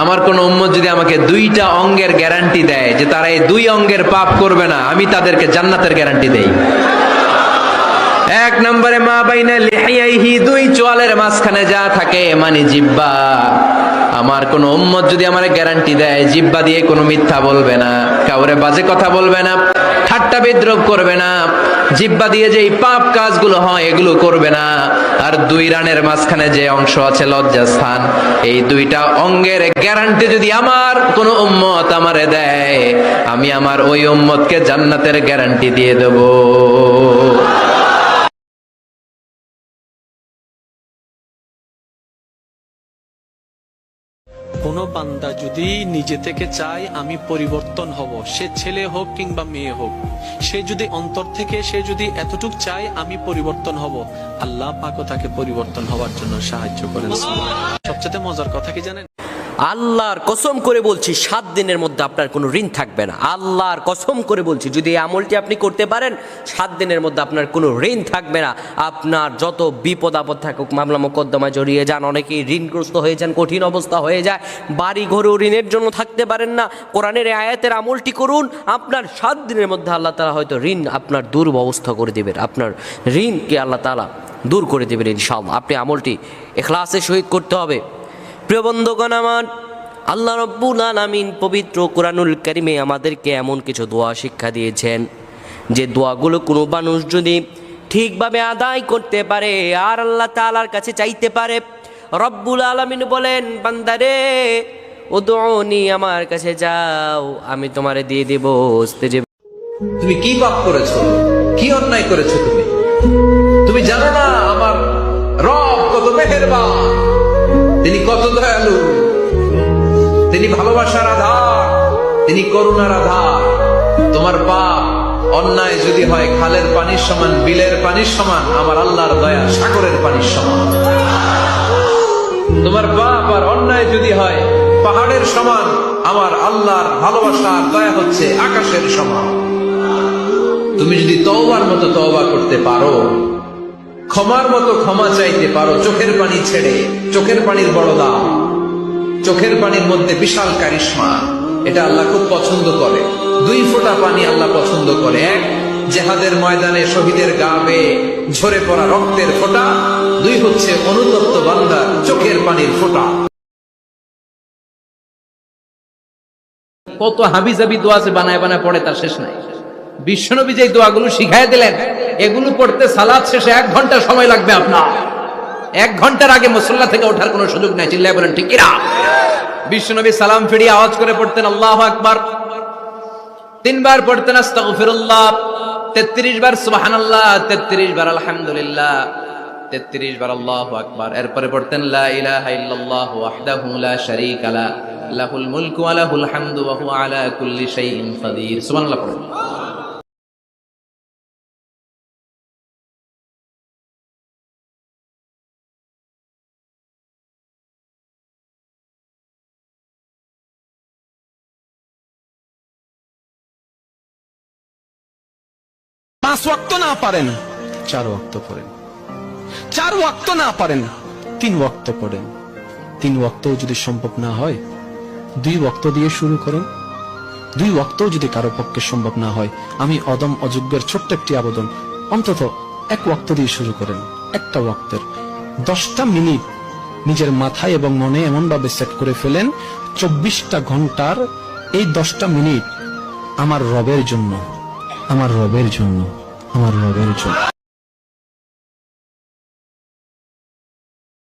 আমার কোন উম্মত যদি আমাকে দুইটা অঙ্গের গ্যারান্টি দেয় যে তারা এই দুই অঙ্গের পাপ করবে না, আমি তাদেরকে জান্নাতের গ্যারান্টি দেই। এক নম্বরে মা বাইনা লিহিয়াইহি, দুই চোয়ালের মাঝখানে যা থাকে মানে জিহ্বা। আমার কোন উম্মত যদি আমার গ্যারান্টি দেয় জিহ্বা দিয়ে কোনো মিথ্যা বলবে না, কাউরে বাজে কথা বলবে না, ঠাট্টা বিদ্রূপ করবে না, জিহ্বা দিয়ে যে এই পাপ কাজগুলো হয় এগুলো করবে না, আর দুই রানের মাঝখানে যে অংশ আছে লজ্জাস্থান, এই দুইটা অঙ্গের গ্যারান্টি যদি আমার কোন উম্মত আমারে দেয়, আমি আমার ওই উম্মতকে জান্নাতের গ্যারান্টি দিয়ে দেব। কোন বান্দা যদি নিজে থেকে চায় আমি পরিবর্তন হব, সে ছেলে হোক কিংবা মেয়ে হোক, সে যদি অন্তর থেকে সে যদি এতটুক চায় আমি পরিবর্তন হব, আল্লাহ পাকও তাকে পরিবর্তন হওয়ার জন্য সাহায্য করেন। সবচেয়ে মজার কথা কি জানেন? আল্লাহর কসম করে বলছি 7 দিনের মধ্যে আপনার কোনো ঋণ থাকবে না। আল্লাহর কসম করে বলছি, যদি এই আমলটি আপনি করতে পারেন 7 দিনের মধ্যে আপনার কোনো ঋণ থাকবে না। আপনার যত বিপদ আপদ থাকুক, মামলা মোকদ্দমায় জড়িয়ে যান, অনেকেই ঋণগ্রস্ত হয়ে যান, কঠিন অবস্থা হয়ে যায়, বাড়ি ঘরেও ঋণের জন্য থাকতে পারেন না, কোরআনের এই আয়াতের আমলটি করুন, আপনার 7 দিনের মধ্যে আল্লাহ তাআলা হয়তো ঋণ আপনার দুর্ব্যবস্থা করে দেবেন, আপনার ঋণকে আল্লাহ তাআলা দূর করে দেবেন ইনশাআল্লাহ। আপনি আমলটি ইখলাসের সহিত করতে হবে। প্রিয় বন্ধুগণ আমার, আল্লাহ রাব্বুল আলামিন পবিত্র কোরআনুল কারীমে আমাদেরকে এমন কিছু দোয়া শিক্ষা দিয়েছেন যে দোয়াগুলো কোনো মানুষ যদি ঠিকভাবে আদায় করতে পারে আর আল্লাহ তাআলার কাছে চাইতে পারে, রব্বুল আলামিন বলেন, বান্দারে উদউনি, আমার কাছে যাও, আমি তোমারে দিয়ে দেব। তুমি কি পাপ করেছো, কি অন্যায় করেছো, তুমি জানো না আমার রব কত মেহেরবান, তিনি কত দয়ালু, তিনি ভালোবাসার আধার, তিনি করুণার আধার। তোমার পাপ অন্যায় যদি হয় খালের পানির সমান, বিলের পানির সমান, আমার আল্লাহর দয়া সাগরের পানির সমান। তোমার পাপ আর অন্যায় যদি হয় পাহাড়ের সমান, আমার আল্লাহর ভালোবাসার দয়া হচ্ছে আকাশের সমান। তুমি যদি তওবার মতো তওবা করতে পারো, ক্ষমার মতো ক্ষমা চাইতে পারো, চোখের পানি ছেড়ে, চোখের পানির বড় দাম, চোখের পানির মধ্যে বিশাল কারিশমা, এটা আল্লাহ খুব পছন্দ করে। 2 ফোঁটা পানি আল্লাহ পছন্দ করে। এক, জিহাদের ময়দানে শহীদের গা বেয়ে ঝরে পড়া রক্তের ফোঁটা। 2 হচ্ছে অনুতপ্ত বান্দার চোখের পানির ফোঁটা। কত হাবিজাবি দোয়া যে বানায় বানায় পড়ে তার শেষ নাই। বিশ্বনবী যে দোয়াগুলো শিখাই দিলেন, এগুলো পড়তে সালাত শেষে 1 ঘন্টা সময় লাগবে আপনার। 1 ঘন্টার আগে মুসল্লা থেকে ওঠার কোনো সুযোগ নাই। চিল্লায় বলেন ঠিক কিনা? বিশ্বনবী সালাম ফিরিয়ে আওয়াজ করে পড়তেন আল্লাহু আকবার, 3 বার পড়তেন আস্তাগফিরুল্লাহ, 33 বার সুবহানাল্লাহ, 33 বার আলহামদুলিল্লাহ, 33 বার আল্লাহু আকবার। এরপরে পড়তেন লা ইলাহা ইল্লাল্লাহু ওয়াহদাহু লা শারীকা লা, লাহুল মুলকু ওয়া লাহুল হামদু ওয়া হুয়া আলা কুল্লি শাইইন কাদির। সুবহানাল্লাহ পড়েন। পাঁচ ওয়াক্ত না পারেন 4 ওয়াক্ত পড়েন, 4 ওয়াক্ত না পারেন 3 ওয়াক্ত পড়েন, 3 ওয়াক্তও যদি সম্ভব না হয় 2 ওয়াক্ত দিয়ে শুরু করেন, 2 ওয়াক্তও যদি কারো পক্ষে সম্ভব না হয়, আমি অদম অযোগ্যের ছোট্ট একটি আবেদন, অন্তত 1 ওয়াক্ত দিয়ে শুরু করেন। একটা ওয়াক্তের 10টা মিনিট নিজের মাথায় এবং মনে এমন ভাবে সেট করে ফেলেন, 24টা ঘন্টার এই 10টা মিনিট আমার রবের জন্য, আমার রবের জন্য, আমার রবের জন্য।